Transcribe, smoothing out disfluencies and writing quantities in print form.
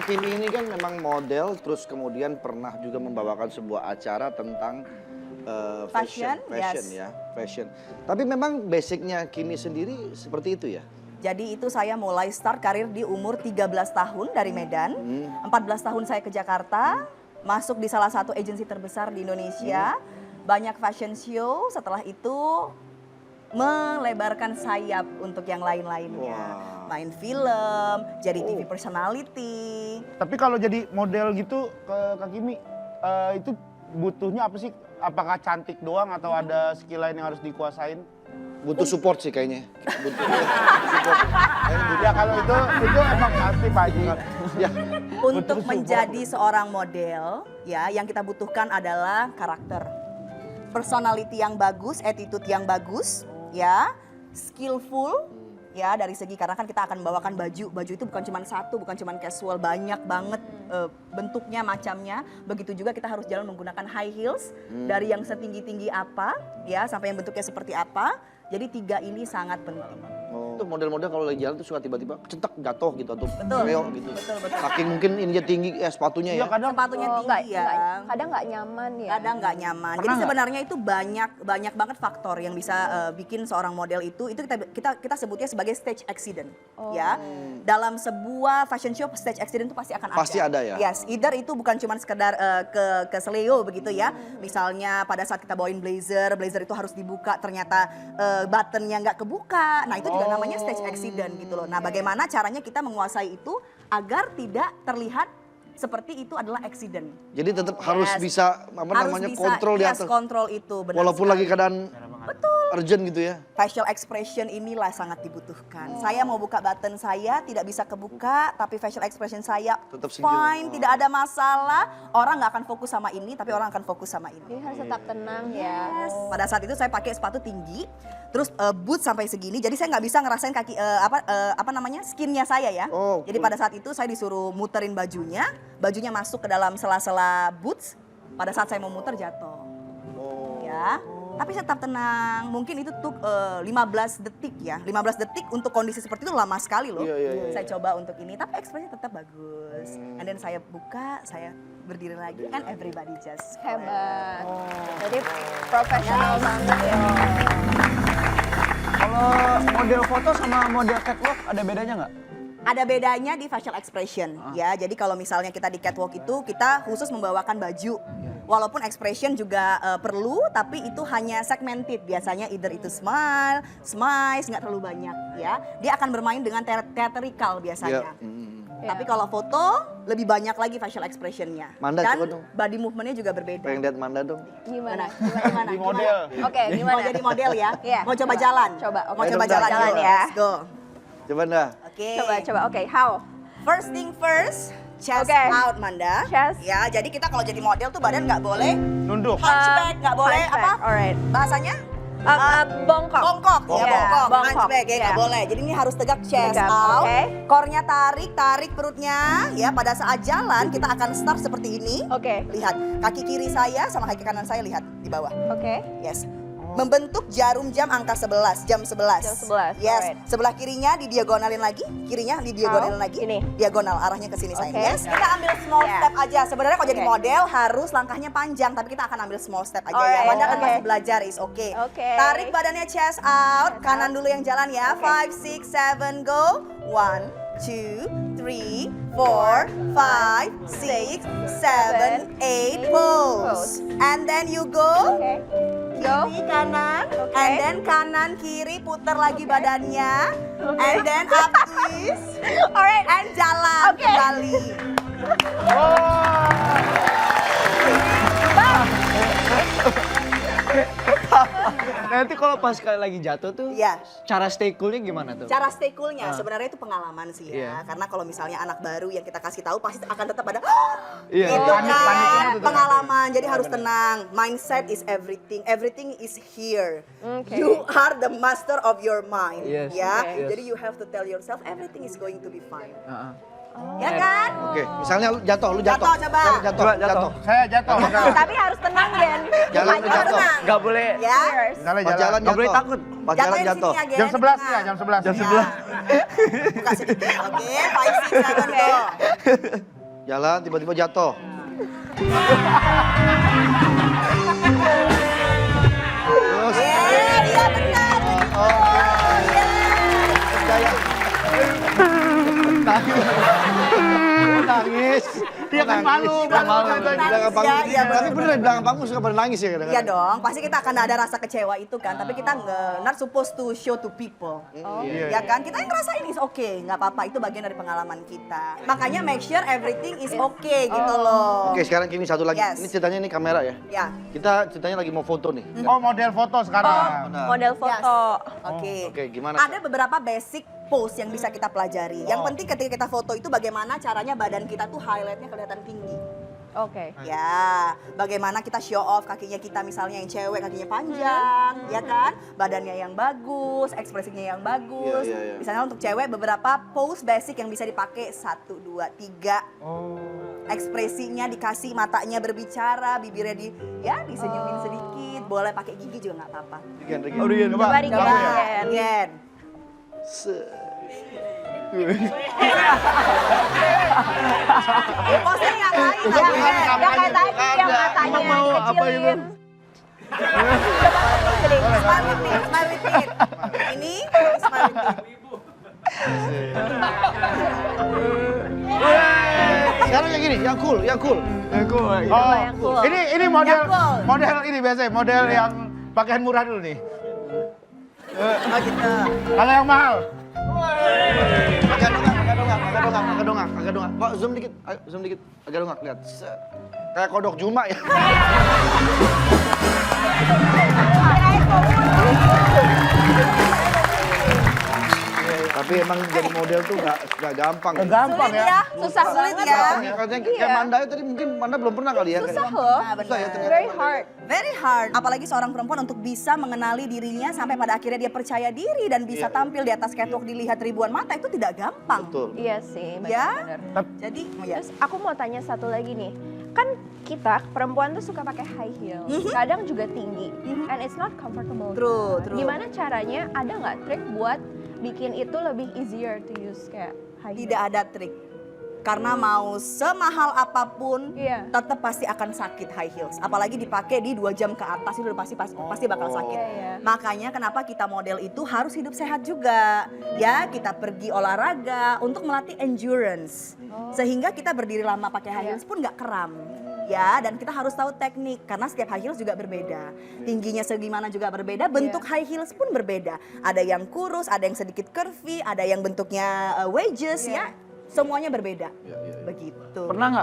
Kimi ini kan memang model, terus kemudian pernah juga membawakan sebuah acara tentang fashion yes. ya, fashion. Tapi memang basicnya Kimi sendiri seperti itu ya? Jadi itu saya mulai start karir di umur 13 tahun dari Medan. 14 tahun saya ke Jakarta, masuk di salah satu agensi terbesar di Indonesia. Banyak fashion show, setelah itu melebarkan sayap untuk yang lain-lainnya. Main film, jadi TV personality. Tapi kalau jadi model gitu ke Kak Kimi, itu butuhnya apa sih? Apakah cantik doang atau ada skill lain yang harus dikuasain? Butuh support sih kayaknya. Butuh support. Ya kalau itu emang pasti Pak Haji. Ya. Untuk menjadi seorang model, ya yang kita butuhkan adalah karakter. Personality yang bagus, attitude yang bagus, ya, skillful, ya dari segi karena kan kita akan membawakan baju itu bukan cuma satu, bukan cuma casual, banyak banget bentuknya, macamnya. Begitu juga kita harus jalan menggunakan high heels dari yang setinggi-tinggi apa, ya sampai yang bentuknya seperti apa. Jadi 3 ini sangat penting. Itu model-model kalau lagi jalan tuh suka tiba-tiba cetek jatuh gitu atau Betul, reok gitu. betul. Saking mungkin ininya tinggi sepatunya ya. Kadang Sepatunya tinggi ya. Kadang nggak nyaman ya. Kadang nggak nyaman. Jadi sebenarnya itu banyak banget faktor yang bisa bikin seorang model itu kita sebutnya sebagai stage accident, ya. Dalam sebuah fashion show stage accident itu pasti akan ada. Pasti ada ya. Yes, either itu bukan cuma sekedar ke seleo begitu ya. Misalnya pada saat kita bawain blazer itu harus dibuka ternyata buttonnya nggak kebuka. Nah, itu juga namanya stage accident gitu loh. Nah, bagaimana caranya kita menguasai itu agar tidak terlihat seperti itu adalah accident. Jadi tetap harus bisa kontrol di atas. Kontrol itu benar. Walaupun sekali. lagi keadaan urgent gitu ya. Facial expression inilah sangat dibutuhkan. Saya mau buka button saya tidak bisa kebuka, tapi facial expression saya Tetap senyum. fine, tidak ada masalah. Orang nggak akan fokus sama ini, tapi orang akan fokus sama ini. Jadi harus tetap tenang ya. Pada saat itu saya pakai sepatu tinggi, terus boot sampai segini. Jadi saya nggak bisa ngerasain kaki skinnya saya ya. Jadi pada saat itu saya disuruh muterin bajunya masuk ke dalam sela-sela boots. Pada saat saya mau muter jatuh. Ya. Tapi saya tetap tenang, mungkin itu tuh 15 detik ya. 15 detik untuk kondisi seperti itu lama sekali loh. Saya coba untuk ini, tapi ekspresinya tetap bagus. And then saya buka, saya berdiri lagi, and everybody just Hebat. Jadi profesional banget ya. Kalau model foto sama model catwalk ada bedanya nggak? Ada bedanya di facial expression ya. Jadi kalau misalnya kita di catwalk itu kita khusus membawakan baju. Walaupun expression juga perlu, tapi itu hanya segmented. Biasanya either itu smile, smiles, nggak terlalu banyak ya. Dia akan bermain dengan theatrical biasanya. Tapi kalau foto lebih banyak lagi facial expressionnya. Manda, dan coba dong. body movementnya juga berbeda. Pengen lihat Manda dong. Gimana? Gimana? di model. Oke, gimana? Mau jadi model ya? Iya. Mau coba jalan? Coba, oke. Mau coba Ayo dong, jalan, jalan yuk. ya. Let's go. Coba dah. Oke. Coba. Oke, how? First thing first, chest Oke. out Manda. Chest. Ya, jadi kita kalau jadi model tuh badan nggak boleh Nunduk. hunchback, nggak boleh hunchback, apa? alright. Bahasanya? Bongkok. Bongkok, ya Yeah, bongkok. bongkok, Hunchback ya nggak yeah. boleh. Jadi ini harus tegak chest Tegak, out. oke. Core-nya tarik perutnya. Ya, pada saat jalan kita akan start seperti ini. Oke. Lihat, kaki kiri saya sama kaki kanan saya lihat di bawah. Oke. Yes. Membentuk jarum jam angka 11, jam 11. Jam 11, Yes. alright. Sebelah kirinya didiagonalin lagi, kirinya didiagonalin lagi. Ini? Diagonal, arahnya ke sini sayang. Oke. Yes. Kita ambil small Yeah. step aja. Sebenarnya kalau jadi Oke. model harus langkahnya panjang, tapi kita akan ambil small step aja ya. Alright, Wanda kan oke. masih belajar, is okay. Oke. Tarik badannya chest out, kanan dulu yang jalan ya. 5, 6, 7, go. 1, 2, 3, 4, 5, 6, 7, 8, pose. And then you go. Oke. Go. Kiri kanan, Oke. and then kanan kiri putar lagi badannya, and then up twist, Alright. and jalan Oke. kembali. Nanti kalau pas kali lagi jatuh tuh, Iya. cara stay coolnya gimana tuh? Cara stay coolnya sebenarnya itu pengalaman sih ya, Iya. karena kalau misalnya anak baru yang kita kasih tahu pasti akan tetap ada Iya. gitu Panik-paniknya kan, tuh tetap pengalaman. Jadi harus tenang. Mindset is everything. Everything is here. Oke. You are the master of your mind. Yes. Ya, Oke. jadi you have to tell yourself everything is going to be fine. Heeh. Ya kan? Oke, misalnya lu jatuh. Jatuh, coba. Jatuh. Saya jatuh. Tapi harus tenang, Den. Jalan Harus jatuh. tenang. Nggak boleh. Ya. Misalnya Pas jalan Nggak boleh jatuh. takut. Pas jalan Jatuhnya di jatuh. sini ya, Gen, jam di 11 tengah. ya, jam 11. Jam 11. Buka sedikit, oke? 5, 6, 7, go. Jalan tiba-tiba jatuh. Terus Iya benar. percaya. Nangis. Dia kan malu, Belakang Nangis, panggung. ya, Tapi bener. bener di belakang panggung suka pada nangis ya kadang-kadang. Iya dong, pasti kita akan ada rasa kecewa itu kan, tapi kita not supposed to show to people. Ya kan, kita yang ngerasain is okay, nggak apa-apa, itu bagian dari pengalaman kita. Makanya make sure everything is okay gitu loh. Oke, sekarang gini satu lagi. Yes. Ini ceritanya ini kamera ya. Ya, Kita ceritanya lagi mau foto nih. Oh, model foto sekarang. Benar. Model foto. oke. Oke, gimana? Ada beberapa basic pose yang bisa kita pelajari. Yang penting ketika kita foto itu bagaimana caranya badan kita tuh highlightnya kelihatan tinggi. Oke. Ya, bagaimana kita show off kakinya kita misalnya yang cewek kakinya panjang, ya kan? Badannya yang bagus, ekspresinya yang bagus. Iya. Misalnya untuk cewek beberapa pose basic yang bisa dipakai 1, 2, 3. Ekspresinya dikasih, matanya berbicara, bibirnya disenyumin sedikit. Boleh pakai gigi juga nggak apa-apa. Coba, Coba Rigen. kamu ya. Gen. Pose yang lain. Yang kayak tadi yang matanya Mau apa itu? dikecilin. Smile with me, smile with me. Ini smile with me. Sekarang yang gini, yang cool. Oh, yang cool. ini model Yang cool. model ini biasanya model yang pakaian murah dulu nih. Oh gitu. Kalau yang mahal. Agak dongak. Pak, zoom dikit, agak dongak, lihat. Set. Kayak kodok Juma ya. Tapi emang jadi model tuh nggak gampang. Nggak gampang Sulit ya. ya, Susah sulit banget. ya. Katanya kayak Manda ya tadi mungkin Manda belum pernah kali ya. Susah loh. Nah, Susah ya benar. ternyata. Very hard. Very hard. Apalagi seorang perempuan untuk bisa mengenali dirinya sampai pada akhirnya dia percaya diri dan bisa tampil di atas catwalk dilihat ribuan mata itu tidak gampang. Betul. Iya sih, Ya. benar-benar. Jadi, ya. Terus aku mau tanya satu lagi nih. Kan kita perempuan tuh suka pakai high heel. Kadang juga tinggi. And it's not comfortable. True, kan? true. Gimana caranya? Ada nggak trik buat bikin itu lebih easier to use kayak high heel? Tidak ada trik. Karena mau semahal apapun, Iya. tetap pasti akan sakit high heels. Apalagi dipakai di 2 jam ke atas itu udah pasti bakal sakit. Iya. Makanya kenapa kita model itu harus hidup sehat juga. Ya, kita pergi olahraga untuk melatih endurance. Sehingga kita berdiri lama pakai high heels pun nggak kram. Ya, dan kita harus tahu teknik karena setiap high heels juga berbeda. Tingginya segimana juga berbeda, bentuk high heels pun berbeda. Ada yang kurus, ada yang sedikit curvy, ada yang bentuknya wedges ya. Semuanya berbeda. Begitu. Pernah nggak